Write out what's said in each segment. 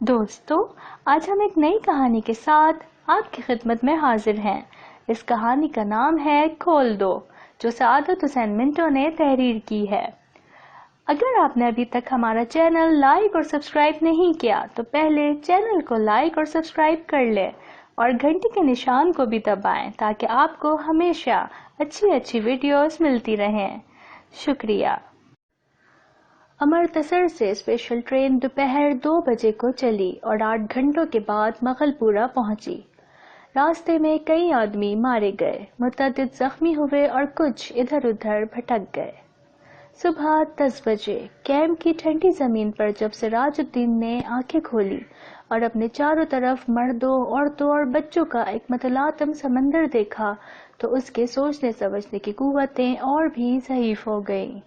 دوستو، آج ہم ایک نئی کہانی کے ساتھ آپ کی خدمت میں حاضر ہیں۔ اس کہانی کا نام ہے کھول دو، جو سعادت حسین منٹو نے تحریر کی ہے۔ اگر آپ نے ابھی تک ہمارا چینل لائک اور سبسکرائب نہیں کیا تو پہلے چینل کو لائک اور سبسکرائب کر لیں اور گھنٹی کے نشان کو بھی دبائیں تاکہ آپ کو ہمیشہ اچھی ویڈیوز ملتی رہیں۔ شکریہ۔ امرتسر سے اسپیشل ٹرین دوپہر 2 بجے کو چلی اور 8 گھنٹوں کے بعد مغلپورہ پہنچی۔ راستے میں کئی آدمی مارے گئے، متعدد زخمی ہوئے اور کچھ ادھر ادھر بھٹک گئے۔ صبح 10 بجے کیمپ کی ٹھنڈی زمین پر جب سراج الدین نے آنکھیں کھولی اور اپنے چاروں طرف مردوں، عورتوں اور بچوں کا ایک متلاطم سمندر دیکھا تو اس کے سوچنے سمجھنے کی قوتیں اور بھی ضعیف ہو گئیں۔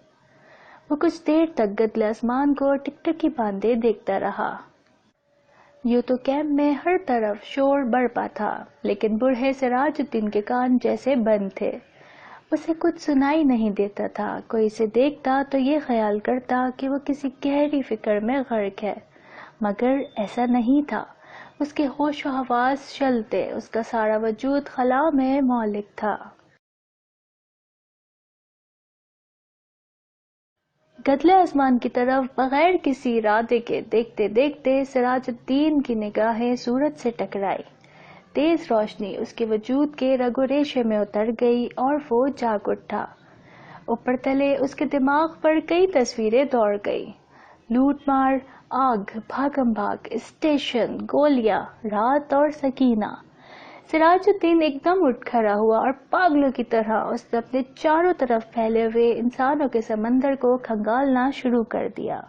وہ کچھ دیر تک گدلے آسمان کو ٹکٹکی باندھے دیکھتا رہا۔ یوں تو کیمپ میں ہر طرف شور برپا تھا، لیکن بوڑھے سراج الدین کے کان جیسے بند تھے۔ اسے کچھ سنائی نہیں دیتا تھا۔ کوئی اسے دیکھتا تو یہ خیال کرتا کہ وہ کسی گہری فکر میں غرق ہے، مگر ایسا نہیں تھا۔ اس کے ہوش و حواس چلتے، اس کا سارا وجود خلا میں معلق تھا۔ گدلے آسمان کی طرف بغیر کسی ارادے کے دیکھتے دیکھتے سراج الدین کی نگاہیں سورج سے ٹکرائی۔ تیز روشنی اس کے وجود کے رگ و ریشے میں اتر گئی اور وہ جاگ اٹھا۔ اوپر تلے اس کے دماغ پر کئی تصویریں دوڑ گئی۔ لوٹ مار، آگ، بھاگم بھاگ، اسٹیشن، گولیاں، رات اور سکینہ۔ سراج الدین ایک دم اٹھ کھڑا ہوا اور پاگلوں کی طرح اس نے اپنے چاروں طرف پھیلے ہوئے انسانوں کے سمندر کو کھنگالنا شروع کر دیا۔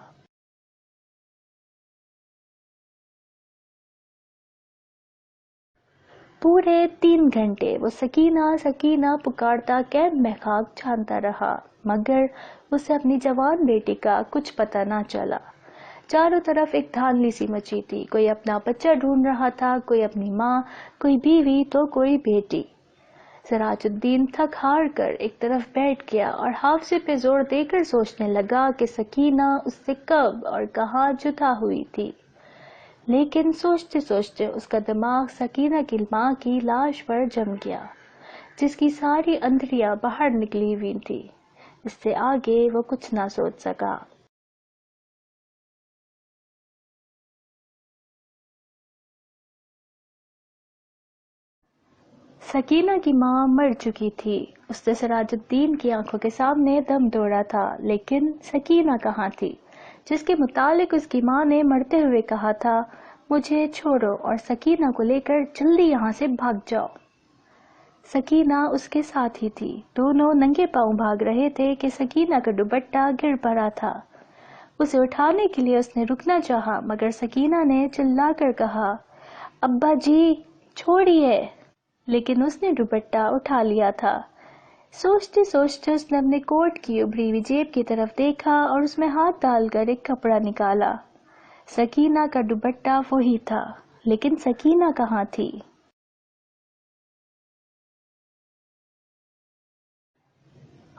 پورے 3 گھنٹے وہ سکینہ سکینہ پکارتا کیمپ میں خاک چھانتا رہا، مگر اسے اپنی جوان بیٹی کا کچھ پتہ نہ چلا۔ چاروں طرف ایک دھاندلی سی مچی تھی، کوئی اپنا بچہ ڈھونڈ رہا تھا، کوئی اپنی ماں، کوئی بیوی تو کوئی بیٹی۔ سراج الدین تھک ہار کر ایک طرف بیٹھ گیا اور حافظے پہ زور دے کر سوچنے لگا کہ سکینہ اس سے کب اور کہاں جدا ہوئی تھی۔ لیکن سوچتے سوچتے اس کا دماغ سکینہ کی ماں کی لاش پر جم گیا، جس کی ساری اندریاں باہر نکلی ہوئی تھی۔ اس سے آگے وہ کچھ نہ سوچ سکا۔ سکینہ کی ماں مر چکی تھی۔ اس نے سراج الدین کی آنکھوں کے سامنے دم توڑا تھا، لیکن سکینہ کہاں تھی، جس کے متعلق اس کی ماں نے مرتے ہوئے کہا تھا، مجھے چھوڑو اور سکینہ کو لے کر جلدی یہاں سے بھاگ جاؤ۔ سکینہ اس کے ساتھ ہی تھی۔ دونوں ننگے پاؤں بھاگ رہے تھے کہ سکینہ کا دوپٹہ گر پڑا تھا۔ اسے اٹھانے کے لیے اس نے رکنا چاہا، مگر سکینہ نے چلا کر کہا، ابا جی چھوڑیے، لیکن اس نے دوپٹہ اٹھا لیا تھا۔ سوچتے سوچتے اس نے اپنے کوٹ کی ابھری ہوئی جیب کی طرف دیکھا اور اس میں ہاتھ ڈال کر ایک کپڑا نکالا۔ سکینہ کا دوپٹہ وہی تھا، لیکن سکینہ کہاں تھی؟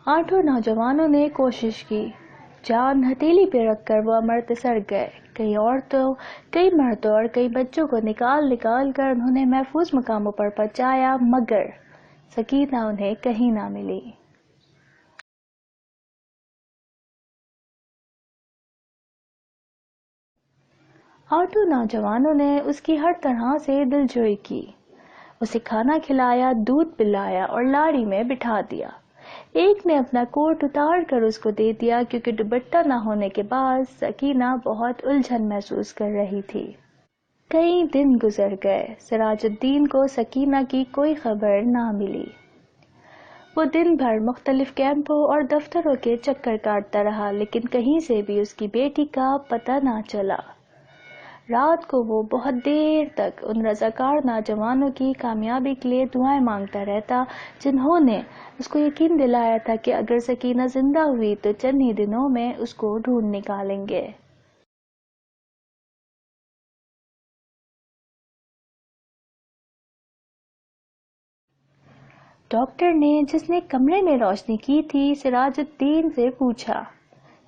آٹھوں نوجوانوں نے کوشش کی۔ جان ہتھیلی پہ رکھ کر وہ امرتسر گئے۔ کئی عورتوں، کئی مردوں اور کئی بچوں کو نکال نکال کر انہوں نے محفوظ مقاموں پر پہنچایا، مگر سکینہ انہیں کہیں نہ ملی۔ آٹھوں نوجوانوں نے اس کی ہر طرح سے دلجوئی کی۔ اسے کھانا کھلایا، دودھ پلایا اور لاڑی میں بٹھا دیا۔ ایک نے اپنا کوٹ اتار کر اس کو دے دیا، کیونکہ دوپٹہ نہ ہونے کے بعد سکینہ بہت الجھن محسوس کر رہی تھی۔ کئی دن گزر گئے، سراج الدین کو سکینہ کی کوئی خبر نہ ملی۔ وہ دن بھر مختلف کیمپوں اور دفتروں کے چکر کاٹتا رہا، لیکن کہیں سے بھی اس کی بیٹی کا پتہ نہ چلا۔ رات کو وہ بہت دیر تک ان رضاکار نوجوانوں کی کامیابی کے لیے دعائیں مانگتا رہتا، جنہوں نے اس کو یقین دلایا تھا کہ اگر سکینہ زندہ ہوئی تو چند ہی دنوں میں اس کو ڈھونڈ نکالیں گے۔ ڈاکٹر نے، جس نے کمرے میں روشنی کی تھی، سراج الدین سے پوچھا،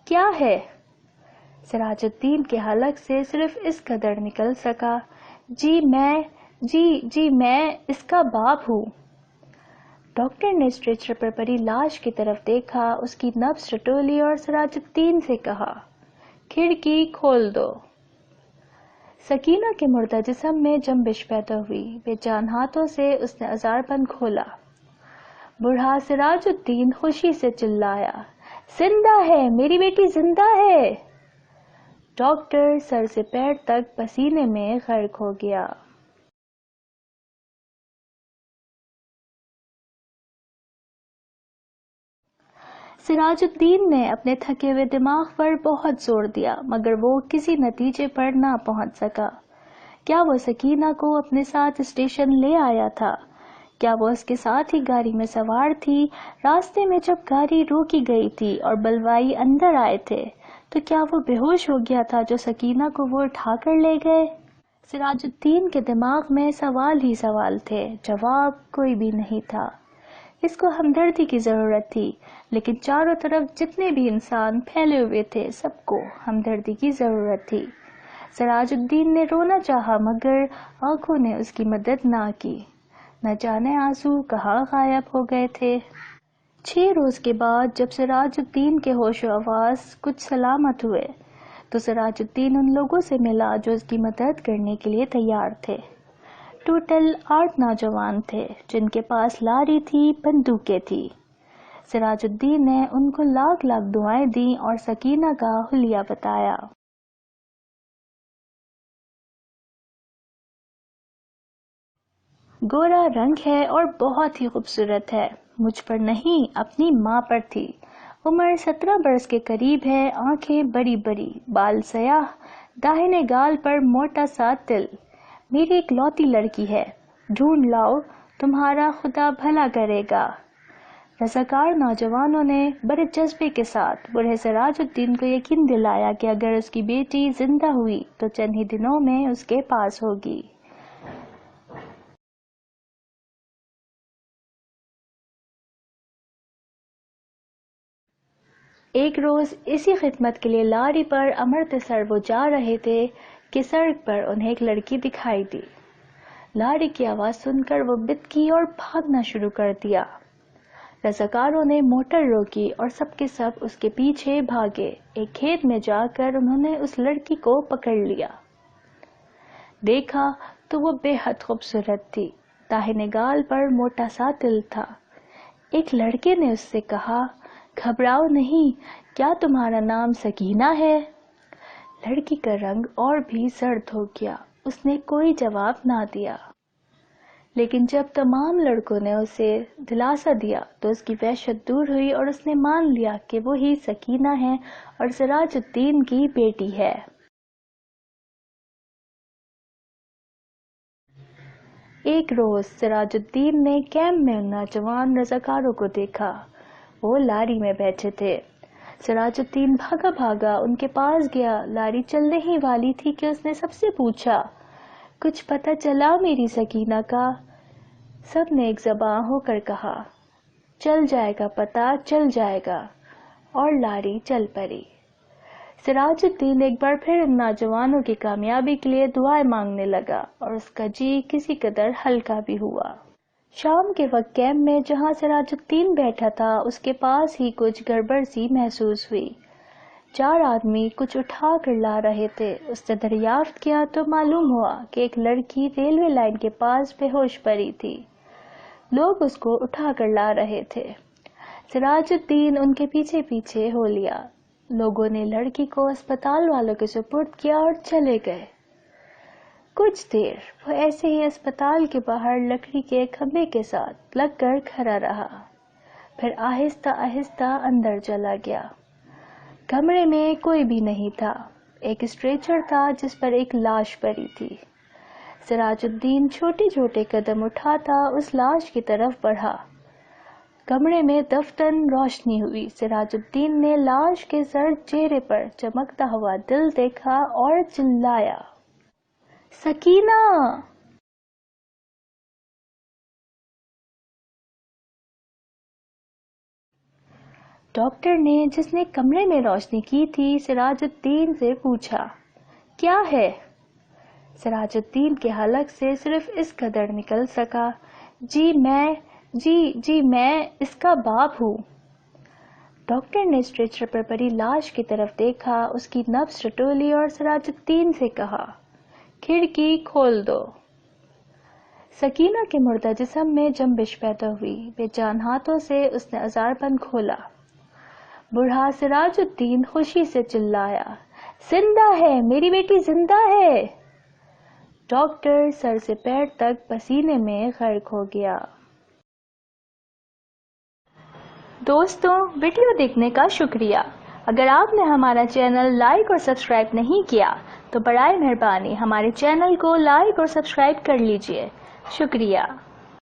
کیا ہے؟ سراج الدین کے حلق سے صرف اس قدر نکل سکا، جی میں اس کا باپ ہوں۔ ڈاکٹر نے اسٹریچر پر پڑی لاش کی طرف دیکھا، اس کی نبض ٹٹولی اور سراج الدین سے کہا، کھڑکی کھول دو۔ سکینہ کے مردہ جسم میں جنبش پیدا ہوئی، بے جان ہاتھوں سے اس نے ازار بند کھولا۔ بوڑھا سراج الدین خوشی سے چلایا، زندہ ہے، میری بیٹی زندہ ہے۔ ڈاکٹر سر سے پیر تک پسینے میں غرق ہو گیا۔ سراج الدین نے اپنے تھکے ہوئے دماغ پر بہت زور دیا، مگر وہ کسی نتیجے پر نہ پہنچ سکا۔ کیا وہ سکینہ کو اپنے ساتھ اسٹیشن لے آیا تھا؟ کیا وہ اس کے ساتھ ہی گاڑی میں سوار تھی؟ راستے میں جب گاڑی روکی گئی تھی اور بلوائی اندر آئے تھے تو کیا وہ بے ہوش ہو گیا تھا جو سکینہ کو وہ اٹھا کر لے گئے؟ سراج الدین کے دماغ میں سوال ہی سوال تھے، جواب کوئی بھی نہیں تھا۔ اس کو ہمدردی کی ضرورت تھی، لیکن چاروں طرف جتنے بھی انسان پھیلے ہوئے تھے سب کو ہمدردی کی ضرورت تھی۔ سراج الدین نے رونا چاہا مگر آنکھوں نے اس کی مدد نہ کی، نہ جانے آنسو کہاں غائب ہو گئے تھے۔ 6 روز کے بعد جب سراج الدین کے ہوش و حواس کچھ سلامت ہوئے تو سراج الدین ان لوگوں سے ملا جو اس کی مدد کرنے کے لیے تیار تھے۔ ٹوٹل 8 نوجوان تھے جن کے پاس لاری تھی، بندوقیں تھی۔ سراج الدین نے ان کو لاکھ لاکھ دعائیں دیں اور سکینہ کا حلیہ بتایا۔ گورا رنگ ہے اور بہت ہی خوبصورت ہے، مجھ پر نہیں اپنی ماں پر تھی۔ عمر 17 برس کے قریب ہے، آنکھیں بڑی بڑی، بال سیاہ، داہنے گال پر موٹا سا تل۔ میری اکلوتی لڑکی ہے، ڈھونڈ لاؤ، تمہارا خدا بھلا کرے گا۔ رضاکار نوجوانوں نے بڑے جذبے کے ساتھ بوڑھے سراج الدین کو یقین دلایا کہ اگر اس کی بیٹی زندہ ہوئی تو چند ہی دنوں میں اس کے پاس ہوگی۔ ایک روز اسی خدمت کے لیے لاری پر امرتسر وہ جا رہے تھے کہ سڑک پر انہیں ایک لڑکی دکھائی دی۔ لاری کی آواز سن کر وہ بتکی اور بھاگنا شروع کر دیا۔ رضاکاروں نے موٹر روکی اور سب کے سب اس کے پیچھے بھاگے۔ ایک کھیت میں جا کر انہوں نے اس لڑکی کو پکڑ لیا۔ دیکھا تو وہ بے حد خوبصورت تھی، داہنے گال پر موٹا سا تل تھا۔ ایک لڑکے نے اس سے کہا، گھبراؤ نہیں، کیا تمہارا نام سکینہ ہے؟ لڑکی کا رنگ اور بھی زرد ہو گیا، اس نے کوئی جواب نہ دیا۔ لیکن جب تمام لڑکوں نے اسے دلاسا دیا تو اس کی وحشت دور ہوئی اور اس نے مان لیا کہ وہی سکینہ ہے اور سراج الدین کی بیٹی ہے۔ ایک روز سراج الدین نے کیمپ میں ان نوجوان رضاکاروں کو دیکھا، وہ لاری میں بیٹھے تھے۔ سراج الدین بھاگا بھاگا ان کے پاس گیا، لاری چلنے ہی والی تھی کہ اس نے سب سے پوچھا، کچھ پتہ چلا میری سکینہ کا؟ سب نے ایک زباں ہو کر کہا، چل جائے گا پتہ، چل جائے گا، اور لاری چل پڑی۔ سراج الدین ایک بار پھر ان نوجوانوں کی کامیابی کے لیے دعائیں مانگنے لگا اور اس کا جی کسی قدر ہلکا بھی ہوا۔ شام کے وقت کیمپ میں جہاں سراج الدین بیٹھا تھا اس کے پاس ہی کچھ گڑبڑ سی محسوس ہوئی۔ 4 آدمی کچھ اٹھا کر لا رہے تھے۔ اس نے دریافت کیا تو معلوم ہوا کہ ایک لڑکی ریلوے لائن کے پاس بے ہوش پڑی تھی، لوگ اس کو اٹھا کر لا رہے تھے۔ سراج الدین ان کے پیچھے پیچھے ہو لیا۔ لوگوں نے لڑکی کو اسپتال والوں کے سپرد کیا اور چلے گئے۔ کچھ دیر وہ ایسے ہی اسپتال کے باہر لکڑی کے کھمبے کے ساتھ لگ کر کھڑا رہا، پھر آہستہ آہستہ اندر چلا گیا۔ کمرے میں کوئی بھی نہیں تھا، ایک اسٹریچر تھا جس پر ایک لاش پڑی تھی۔ سراج الدین چھوٹے چھوٹے قدم اٹھاتا اس لاش کی طرف بڑھا۔ کمرے میں دفتن روشنی ہوئی۔ سراج الدین نے لاش کے زرد چہرے پر چمکتا ہوا دل دیکھا اور چلایا، سکینہ! ڈاکٹر نے جس نے کمرے میں روشنی کی تھی سراج الدین سے پوچھا، کیا ہے؟ سراج الدین کے حلق سے صرف اس قدر نکل سکا، جی میں اس کا باپ ہوں۔ ڈاکٹر نے اسٹریچر پر پڑی لاش کی طرف دیکھا، اس کی نبض ٹٹولی اور سراج الدین سے کہا، کھڑکی کھول دو۔ سکینہ کے مردہ جسم میں جنبش پیدا ہوئی، بے جان ہاتھوں سے اس نے ازار بند کھولا۔ بوڑھا سراج الدین خوشی سے چلایا، زندہ ہے، میری بیٹی زندہ ہے۔ ڈاکٹر سر سے پیر تک پسینے میں غرق ہو گیا۔ دوستوں، ویڈیو دیکھنے کا شکریہ۔ اگر آپ نے ہمارا چینل لائک اور سبسکرائب نہیں کیا تو برائے مہربانی ہمارے چینل کو لائک اور سبسکرائب کر لیجئے۔ شکریہ۔